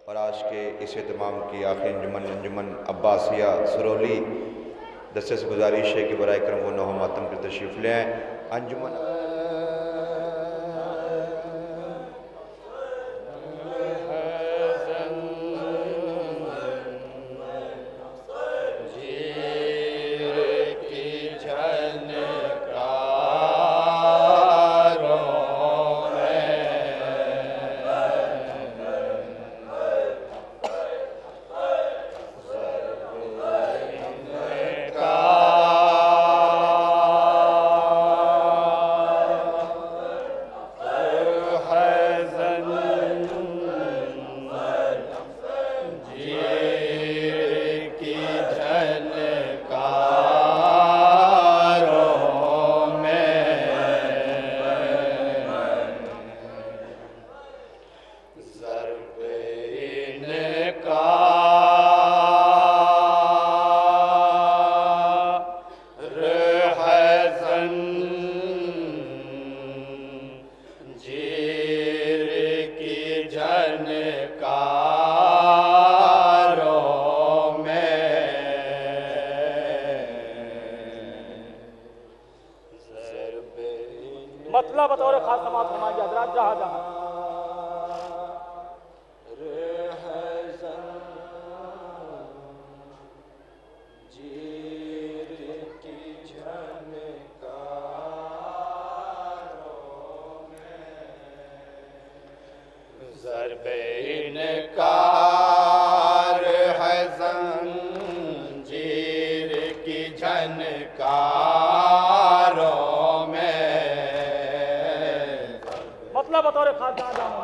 اور آج کے اس اہتمام کی آخری انجمن عباسیہ سرولی دستے سے گزارش ہے کہ برائے کرم وہ نو ماتم کی تشریف لے آئیں۔ انجمن مطلب بطور خاص سماعت فرمائیے حضرات جہاں جہاں ضرب انکار ہے زنجیر کی جھنکاروں میں مطلب بطور خاص جہاں جہاں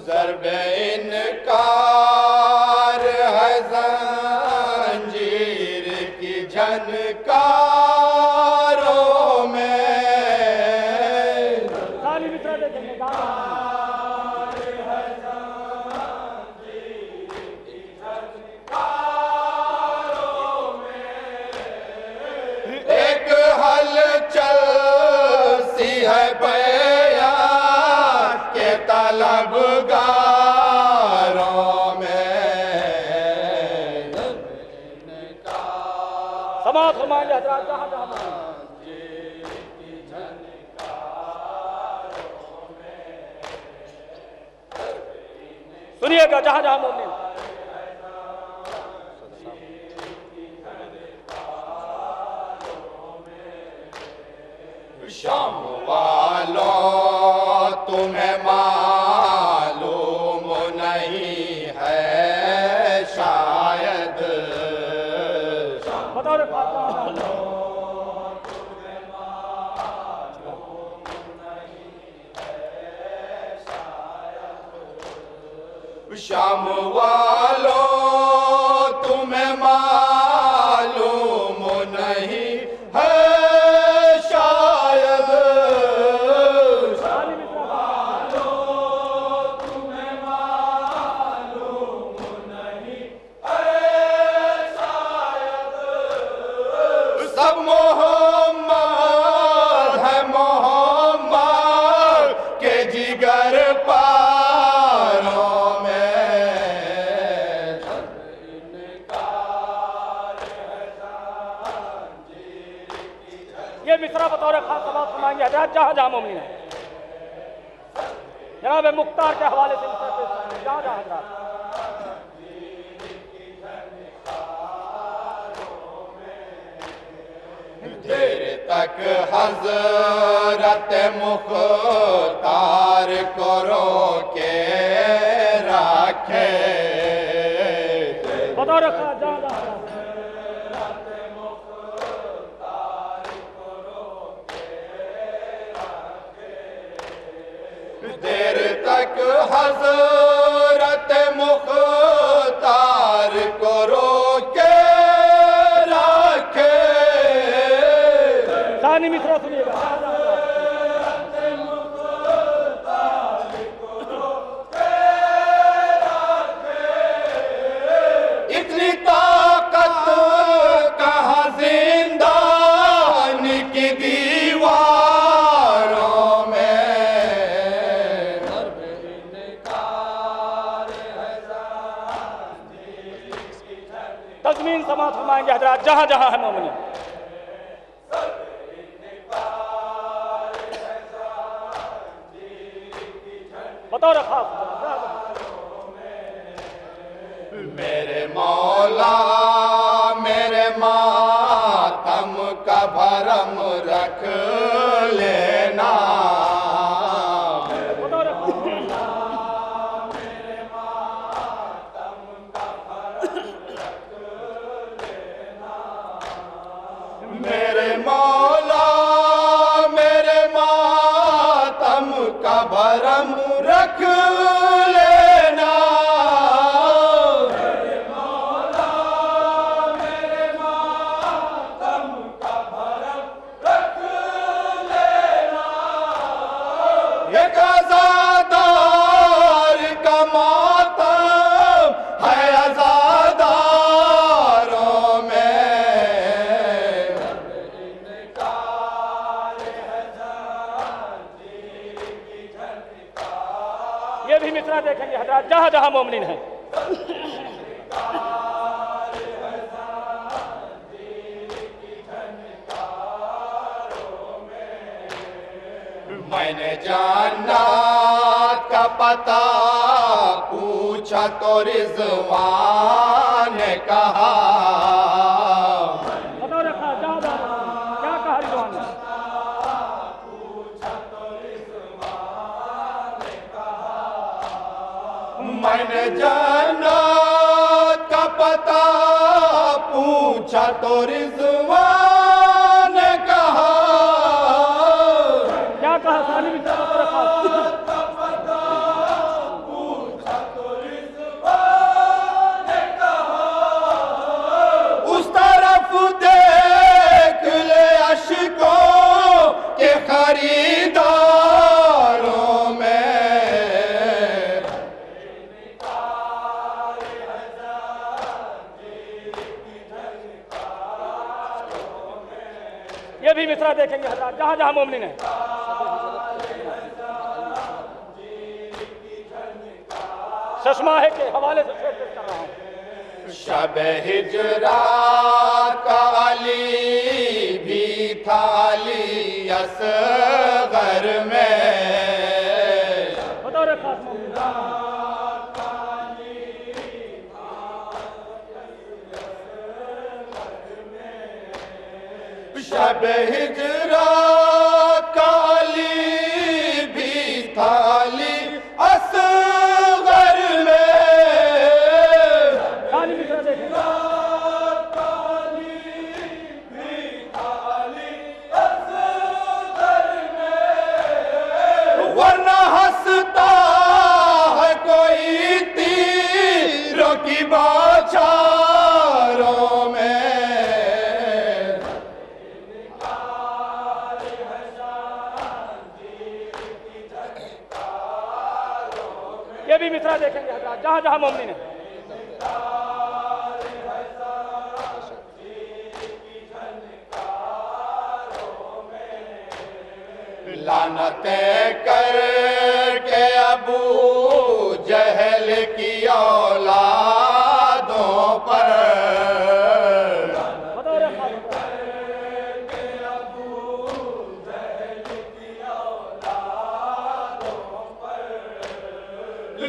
ضرب انکار ہے زنجیر کی جھنکاروں میں سالی مصرع دیکھیں گے ایک ہلچل سی ہے بیان کے طلبگاروں میں سماعت فرمائیے حضرات جہاں جہاں سنیے گا جہاں جہاں مومن شام والوں تمہیں معلوم نہیں ہے شاید بطور خاص جہاں جہاں شام والوں تمہیں معلوم نہیں ہے شاید سالی مصرع تمہیں معلوم نہیں ہے شاید سب محمد ہے محمد کے جگر پاروں میں یہ مصرع بطور خاص سماعت فرمائیں گے حضرات جہاں جہاں مومن ہیں جناب مختار کے حوالے سے مصرع پیش کریں گے جہاں جہاں حضرات دیر تک حضرت مختار کو روکے رکھے بطور خاص جہاں جہاں دیر تک حضرت مختار کو روکے رکھے ثانی مصرع سنیے گا اتنی طاقت کہاں زندہ حضرات جہاں جہاں ہیں مومنین بطور خاص میرے مولا میرے ماتم کا بھرم رکھ لینا بطور میرے مولا میرے ماتم کا بھرم رکھ لینا میرے مولا میرے ماتم کا بھرم رکھ لینا ایک عزادار کا ماتم ہے عزاداروں میں یہ بھی مصرع دیکھیں گے حضرات جہاں جہاں مومنین ہیں میں نے جنت کا پتہ پوچھا تو رضوان نے کہا بطور خاص جہاں جہاں کیا کہا رضوان نے میں نے جنت کا پتہ پوچھا تو رضوان نے کہا کیا کہا ثانی مصرع بطور خاص اس طرف دیکھ لے اشکوں کے خریداروں میں یہ بھی مصرع دیکھیں گے حضرات جہاں جہاں مومنین ہیں ششماہے کے حوالے سے شعر پیش کر رہا ہوں شب ہجرات کا علی بھی تھا علی اصغر میں بطور خاص مومنین شب ہجرات کا علی بھی تھا علی اصغر میں ثانی مصرع دیکھیں گے ورنہ ہنستا ہے کوئی تیروں کی بوچھاروں میں یہ بھی مصرع دیکھیں گے حضرات جہاں جہاں مومنین ہیں لعنتیں کر کے ابو جہل کی اولادوں پر بطور خاص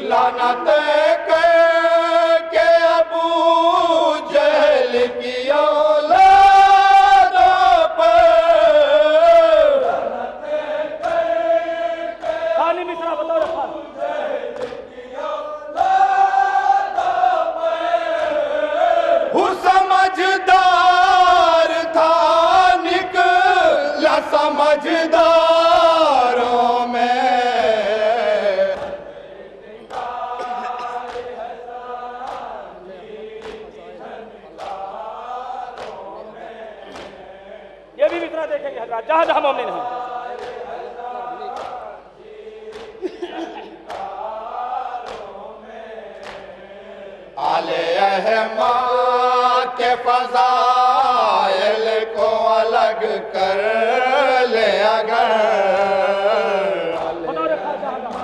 لعنتیں کر کے ابو جہل کی اولادوں پر ثانی مصرع بطور خاص وہ سمجھدار تھا نکلا سمجھداروں میں یہ بھی مصرع دیکھیں گے حضرات جہاں جہاں مومنین ہیں آل احمد کے فضائل کو الگ کر لے اگر بطور خاص جہاں جہاں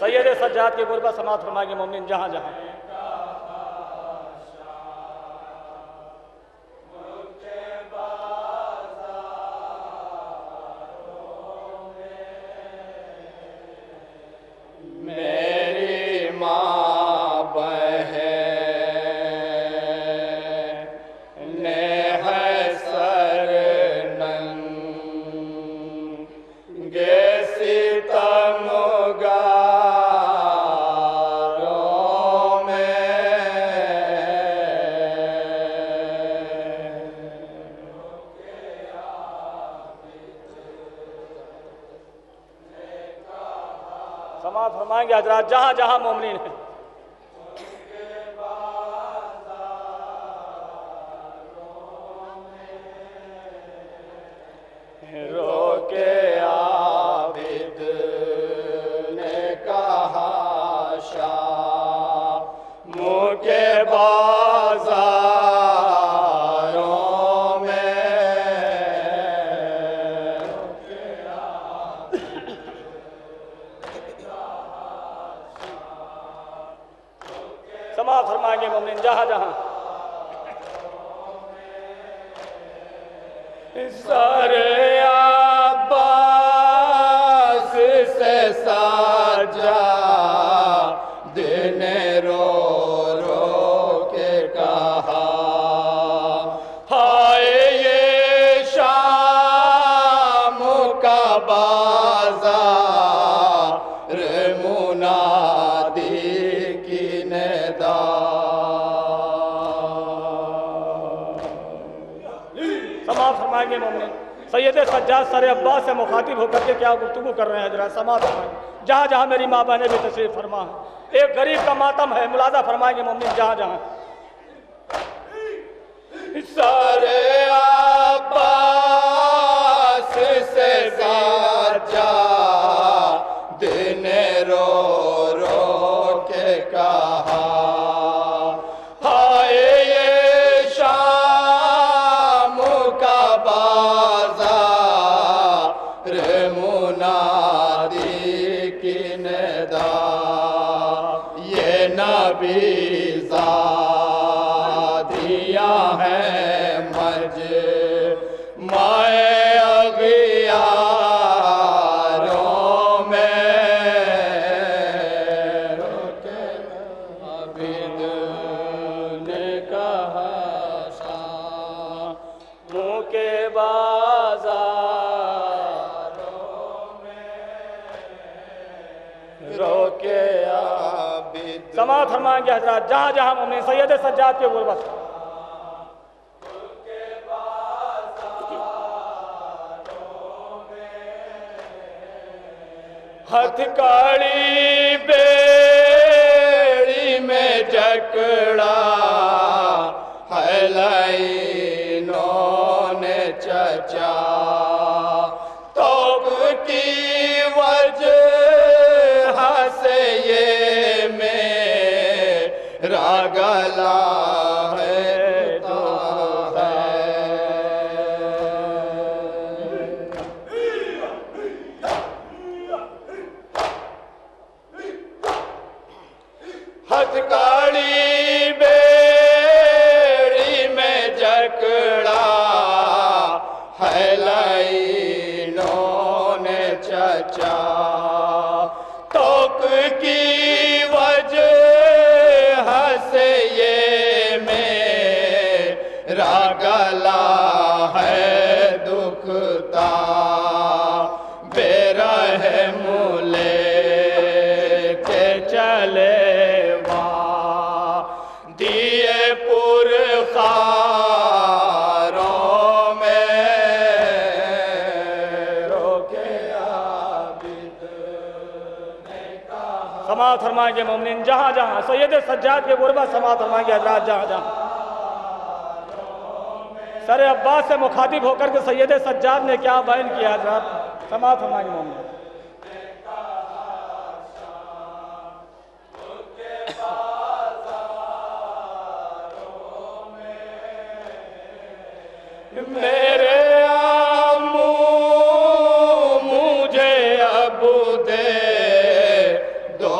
سید سجاد کی غربت سماعت فرمائیں گے مومنین جہاں جہاں. میری ماں بہن ہے سر ننگے ستمگاروں میں. سماعت فرمائیں گے حضرات جہاں جہاں مومنین ہیں. رو کے عابد نے کہا شام کے بازاروں میں. سماعت فرمائیں گے مومنین جہاں جہاں. سر عباس سے ساجا دن رو رو کے کہا ہائے یہ شام کا بازار منادی کی ندا. سماعت فرمائیں گے مومنین سید سجاد سر عباس سے مخاطب ہو کر کے کیا گفتگو کر رہے ہیں حضرات. سماعت فرمائیں گے جہاں جہاں میری ماں بہنیں بھی تشریف فرما ہیں. ایک غریب کا ماتم ہے ملاحظہ فرمائیں گے مومنین جہاں جہاں. سر عباس سے ساجا دن رو رو کے کہا ہائے یہ شام کا بازار منادی کی ندا. یہ نبی زادیاں ہیں مجمع اغیاروں میں. عابد نے کہا شام کے بازاروں میں رو کے عابد. سماعت فرمائیں گے حضرات جہاں جہاں مومنین سید سجاد کی غربت. ہتھ کاڑی بیڑی میں جکڑا ہے لائنوں نے چچا توب کی وجہ سے یہ میرا گلا ہے تو ہے. ہتھ کاڑی بیڑی میں جکڑا ہے لائنوں نے چچا توک کی وجہ سے یہ میرا گلا ہے دکھتا بے رحم لے کے چلے دیے پور خاروں میں رو کے عابد نے کہا. سماعت فرمائیں گے مومنین جہاں جہاں سید سجاد کے غربت. سماعت فرمائیں گے حضرات جہاں جہاں. سر عباس سے مخاطب ہو کر کے سید سجاد نے کیا بیان کیا حضرات. سماعت فرمائیں گے مومنین. میرے آمو مجھے اب دے دو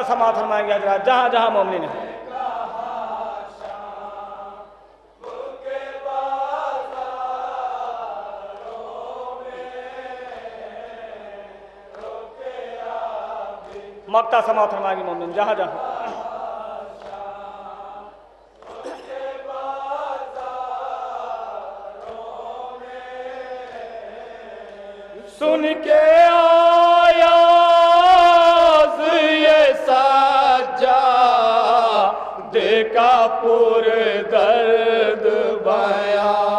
مقطع سماعت فرمائیں گے حضرات جہاں جہاں مومنین ہیں. مقطع سماعت فرمائیں گے مومنین جہاں جہاں. سن کے آیا یہ سجا دیکھا پر درد بیان